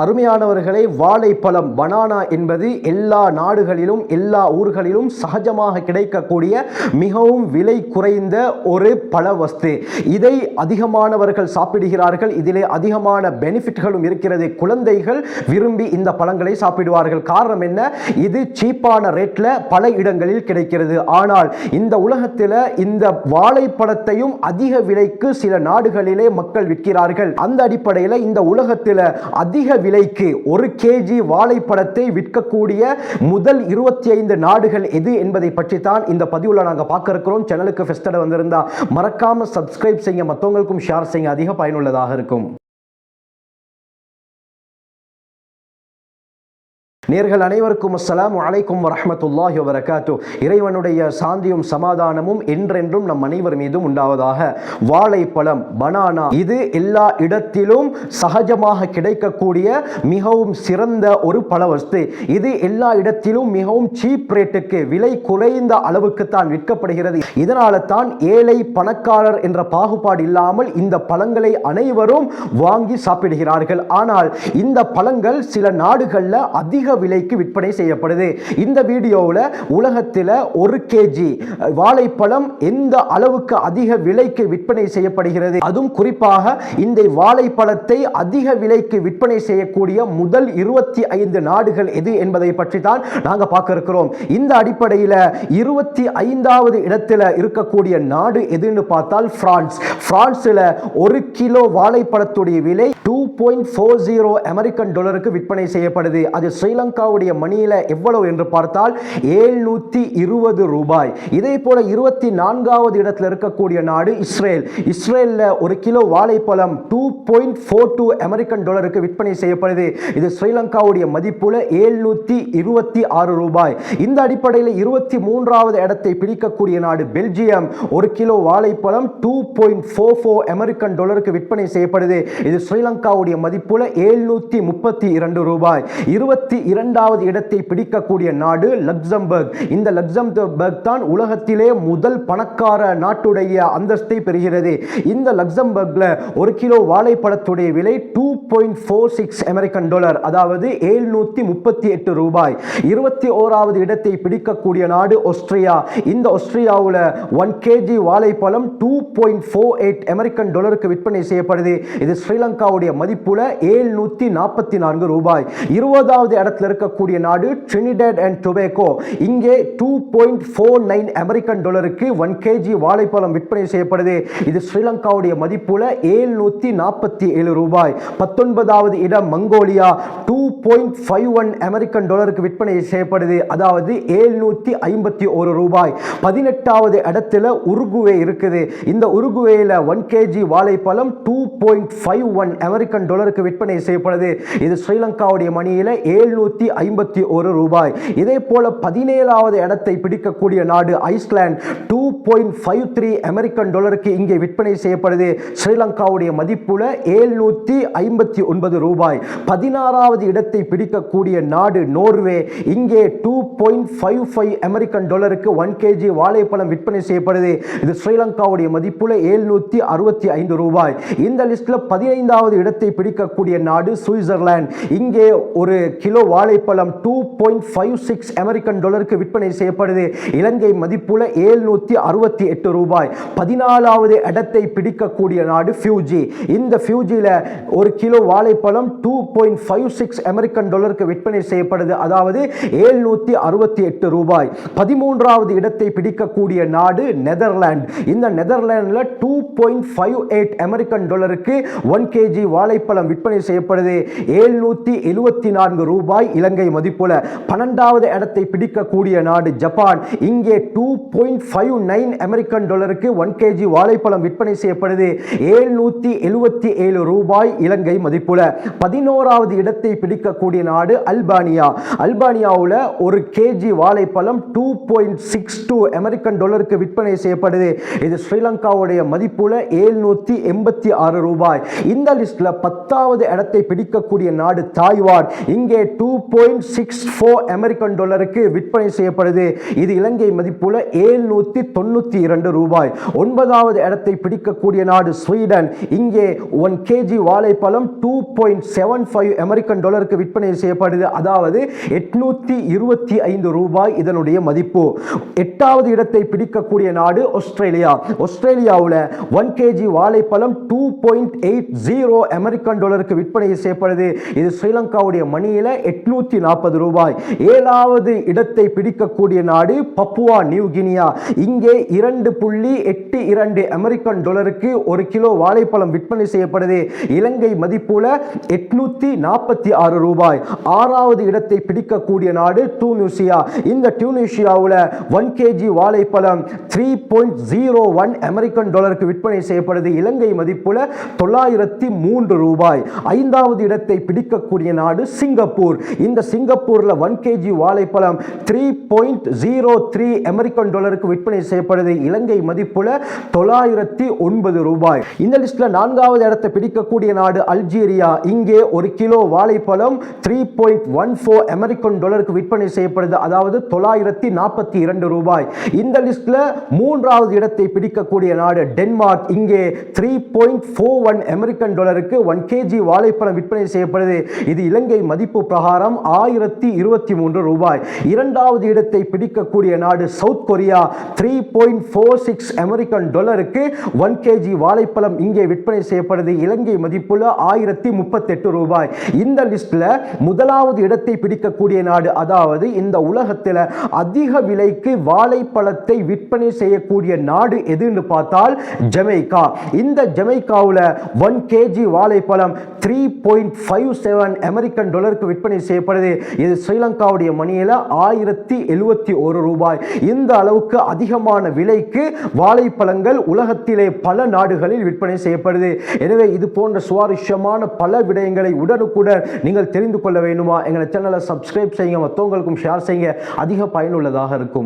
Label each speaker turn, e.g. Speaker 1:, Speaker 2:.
Speaker 1: அருமையானவர்களை, வாழைப்பழம் பனானா என்பது எல்லா நாடுகளிலும் எல்லா ஊர்களிலும் சகஜமாக கிடைக்கக்கூடிய மிகவும் விலை குறைந்த ஒரு பழ வஸ்து. இதை அதிகமானவர்கள் சாப்பிடுகிறார்கள். இதிலே அதிகமான பெனிஃபிட்களும் இருக்கிறது. குழந்தைகள் விரும்பி இந்த பழங்களை சாப்பிடுவார்கள். காரணம் என்ன? இது சீப்பான ரேட்ல பல இடங்களில் கிடைக்கிறது. ஆனால் இந்த உலகத்தில் இந்த வாழைப்பழத்தையும் அதிக விலைக்கு சில நாடுகளிலே மக்கள் விற்கிறார்கள். அந்த அடிப்படையில் இந்த உலகத்தில் அதிக விலைக்கு ஒரு கேஜி வாழைப்பழத்தை விற்கக்கூடிய முதல் 25 நாடுகள் எது என்பதை பற்றி தான் இந்த பதிவுல நாங்க பார்க்க இருக்கிறோம். சேனலுக்கு ஃபர்ஸ்ட் டைம் வந்திருந்தா மறக்காம சப்ஸ்கிரைப் செய்யுங்க, மற்றவங்களுக்கும் ஷேர் செய்யுங்க, அதிக பயனுள்ளதாக இருக்கும். நேர்கள் அனைவருக்கும் அஸ்ஸலாமு அலைக்கும் வரஹ்மத்துல்லாஹி வபரகாத்துஹ். இறைவனுடைய சாந்தியும் சமாதானமும் என்றென்றும் நம் அனைவர் மீதும் உண்டாவதாக. வாழைப்பழம் பனானா இது எல்லா இடத்திலும் சகஜமாக கிடைக்கக்கூடிய மிகவும் சிறந்த ஒரு பழவஸ்து. இது எல்லா இடத்திலும் மிகவும் சீப் ரேட்டுக்கு, விலை குறைந்த அளவுக்கு தான் விற்கப்படுகிறது. இதனால தான் ஏழை பணக்காரர் என்ற பாகுபாடு இல்லாமல் இந்த பழங்களை அனைவரும் வாங்கி சாப்பிடுகிறார்கள். ஆனால் இந்த பழங்கள் சில நாடுகளில் அதிக விலைக்கு விற்பனை செய்யப்படுது. இந்த வீடியோவில் உலகத்தில் ஒரு கேஜி வாழைப்பழம் எந்த அளவுக்கு அதிக விலைக்கு விற்பனை செய்யப்படுகிறது, அதுவும் குறிப்பாக இந்த வாழைப்பழத்தை அதிக விலைக்கு விற்பனை செய்யக்கூடிய முதல் 25 நாடுகள் எது என்பதை பற்றி தான் நாங்கள் பார்க்க இருக்கிறோம். இந்த அடிப்படையில் 25வது இடத்தில் இருக்கக்கூடிய நாடு எதுன்னு பார்த்தால் பிரான்ஸ். பிரான்ஸில் ஒரு கிலோ வாழைப்பழத்துடைய விலை $2.40 அமெரிக்கன் டாலருக்கு விற்பனை செய்யப்படுது. அது ஸ்ரீலங்காவுடைய மணியில எவ்வளவு என்று பார்த்தால் $720. இதே போல 24வது இடத்தில் இருக்கக்கூடிய நாடு இஸ்ரேல். இஸ்ரேல்ல ஒரு கிலோ வாழைப்பழம் $2.42 அமெரிக்கன் டாலருக்கு விற்பனை செய்யப்படுது. இது ஸ்ரீலங்காவுடைய மதிப்புல $726. இந்த அடிப்படையில் 23வது இடத்தை பிடிக்கக்கூடிய நாடு பெல்ஜியம். ஒரு கிலோ வாழைப்பழம் $2.44 அமெரிக்கன் டாலருக்கு விற்பனை செய்யப்படுது. இது ஸ்ரீலங்காவுடைய மதிப்புல $732. 22வது இடத்தை பிடிக்கக்கூடிய நாடு லக்சம்பர்க். இந்த லக்சம்பர்க் தான் உலகத்திலே முதல் பணக்கார நாட்டுடைய அந்தஸ்தை பெறுகிறது. இந்த லக்சம்பர்க்ல ஒரு கிலோ வாழைப்பழத்துடைய விலை $2.46 அமெரிக்கன் டாலர், அதாவது $738. 21வது இடத்தை பிடிக்கக்கூடிய நாடு ஆஸ்திரியா. இந்த ஆஸ்திரியாவில் 1 கேஜி வாழைப்பழம் $2.48 அமெரிக்கன் டாலருக்கு விற்பனை செய்யப்படுது. இது ஸ்ரீலங்காவுடைய மதிப்புல $744. 20வது இடத்தில் இருக்கக்கூடிய நாடு ட்ரினிடாட் அண்ட் டொபாகோ. இங்கே $2.49 அமெரிக்கன் டாலருக்கு 1 கேஜி வாழைப்பழம் விற்பனை செய்யப்படுது. இது ஸ்ரீலங்காவுடைய மதிப்புல $747. 19வது இடம் மங்கோலியா. $2.51 அமெரிக்கன் டாலருக்கு விற்பனை செய்யப்படுது, அதாவது $751. 18வது இடத்துல உருகுவே இருக்குது. இந்த உருகுவேல 1 கேஜி வாழைப்பழம் $2.51 அமெரிக்கன் டாலருக்கு விற்பனை செய்யப்படுது. இது ஸ்ரீலங்காவுடைய மணியில $751. இதே போல 17வது இடத்தை பிடிக்கக்கூடிய நாடு ஐஸ்லாந்து. $2.53 அமெரிக்கன் டாலருக்கு இங்கே விற்பனை செய்யப்படுது. ஸ்ரீலங்காவுடைய மதிப்புல $759. 16வது இடத்தை பிடிக்கக்கூடிய நாடு நோர்வே. இங்கே $2.55 அமெரிக்கன் டாலருக்கு 1 கேஜி வாழைப்பழம் விற்பனை செய்யப்படுது. இது ஸ்ரீலங்காவுடைய மதிப்புல $765. இந்த லிஸ்ட்ல 15வது இடத்தை பிடிக்கக்கூடிய நாடு சுவிட்சர்லாந்து. இங்கே ஒரு கிலோ வாழைப்பழம் $2.56 அமெரிக்கன் டாலருக்கு விற்பனை செய்யப்படுது. இலங்கை மதிப்புல $768. 14வது இடத்தை பிடிக்கக்கூடிய நாடு ஃபியூஜி. இந்த ஃபியூஜில ஒரு கிலோ வாழைப்பழம் $2.56 அமெரிக்கன் டாலருக்கு விற்பனை செய்யப்படுது, அதாவது $768. 13வது இடத்தை பிடிக்கக்கூடிய நாடு நெதர்லாந்து. இந்த நெதர்லாந்துல $2.58 அமெரிக்கன் டாலருக்கு 1 கேஜி வாழைப்பழம் விற்பனை செய்யப்படுது. $774 இலங்கை மதிப்புல. 12வது இடத்தை பிடிக்கக்கூடிய நாடு ஜப்பான். இங்கே $2.59 அமெரிக்கன் டாலருக்கு 1 கேஜி வாழைப்பழம் விற்பனை செய்யப்படுது. $777 இலங்கை மதிப்புல. 11வது இடத்தை பிடிக்கக்கூடிய நாடு அல்பானியா. அல்பானியாவில் ஒரு கேஜி வாழைப்பழம் $2.62 அமெரிக்கன் டாலருக்கு விற்பனை செய்யப்படுது. இது ஸ்ரீலங்காவுடைய மதிப்புல $786. இந்த லிஸ்ட்ல 10வது இடத்தை பிடிக்கக்கூடிய நாடு தாய்வான். இங்கே $2.64 அமெரிக்கன் டாலருக்கு விற்பனை செய்யப்படுது. இது இலங்கை மதிப்புல $792. 9வது இடத்தை பிடிக்கக்கூடிய நாடு ஸ்வீடன். இங்கே 1 கேஜி வாழைப்பழம் $2.75 அமெரிக்கன் டாலருக்கு விற்பனை செய்யப்படுது. அதாவது $825 இதனுடைய மதிப்பு. 8வது இடத்தை பிடிக்கக்கூடிய நாடு ஆஸ்திரேலியா. ஆஸ்திரேலியாவில் 1 கேஜி வாழைப்பழம் $2.80 அமெரிக்கன் டாலருக்கு விற்பனை செய்யப்படுது. இது ஸ்ரீலங்காவுடைய மணியில $840. 7வது இடத்தை பிடிக்கக்கூடிய நாடு பப்புவா நியூ கினியா. இங்கே 2.82 அமெரிக்கன் டாலருக்கு 1 கிலோ வாழைப்பழம் விற்பனை செய்யப்படுது. இலங்கை மதிப்புல $846. 6வது இடத்தை பிடிக்கக்கூடிய நாடு டியூனிசியா. இந்த டியூனிசியாவில் 1 கேஜி வாழைப்பழம் $3.01 அமெரிக்கன் டாலருக்கு விற்பனை செய்யப்படுது. இலங்கை மதிப்புல $903. 5வது இடத்தை பிடிக்கக்கூடிய நாடு சிங்கப்பூர். இந்த சிங்கப்பூர்ல 1 கேஜி வாழைப்பழம் $3.03 அமெரிக்கன் டாலருக்கு விற்பனை செய்யப்படுது. இலங்கை மதிப்புல $909. இந்த லிஸ்ட்ல 4வது இடத்தை பிடிக்கக்கூடிய நாடு அல்ஜீரியா. இங்கே 1 கிலோ வாழைப்பழம் $3.14 அமெரிக்கன் டாலருக்கு விற்பனை செய்யப்படுது. அதாவது $942. இந்த லிஸ்ட்ல 3வது இடத்தை பிடிக்கக்கூடிய நாடு டென்மார்க். இங்கே $3.41 அமெரிக்கன் டாலருக்கு 1 கேஜி வாழைப்பழம் விற்பனை செய்யப்படுது. இது இலங்கை மதிப்பு பிரகாரம் $1023. 2வது இடத்தை பிடிக்கக்கூடிய நாடு சவுத் கொரியா. $3.46 அமெரிக்கன் டாலருக்கு 1 கேஜி வாழைப்பழம் இங்கே விற்பனை செய்யப்படுது. இலங்கை மதிப்புல $1038. இந்த லிஸ்ட்ல முதலாவது இடத்தை பிடிக்கக்கூடிய நாடு, அதாவது இந்த உலகத்தில் அதிக விலைக்கு வாழைப்பழத்தை விற்பனை செய்யக்கூடிய நாடு எதுன்னு பார்த்தால் ஜமைக்கா. இந்த ஜமைக்காவில் 1 கேஜி வாழைப்பழம் $3.57 அமெரிக்கன் டாலருக்கு விற்பனை செய்யப்படுது. இது ஸ்ரீலங்காவுடைய மணியில $1071. இந்த அளவுக்கு அதிகமான விலைக்கு வாழைப்பழங்கள் உலகத்திலே பல நாடுகளில் விற்பனை செய்யப்படுது. எனவே இது போன்ற சுவாரஸ்யமான பல விடயங்களை உடனுக்குடன் நீங்கள் தெரிந்து கொள்ள வேண்டுமா? எங்கள் சேனலை சப்ஸ்கிரைப் செய்யுங்க, மற்றவங்களுக்கும் ஷேர் செய்யுங்க. அதிக பயனுள்ளதாக இருக்கும்.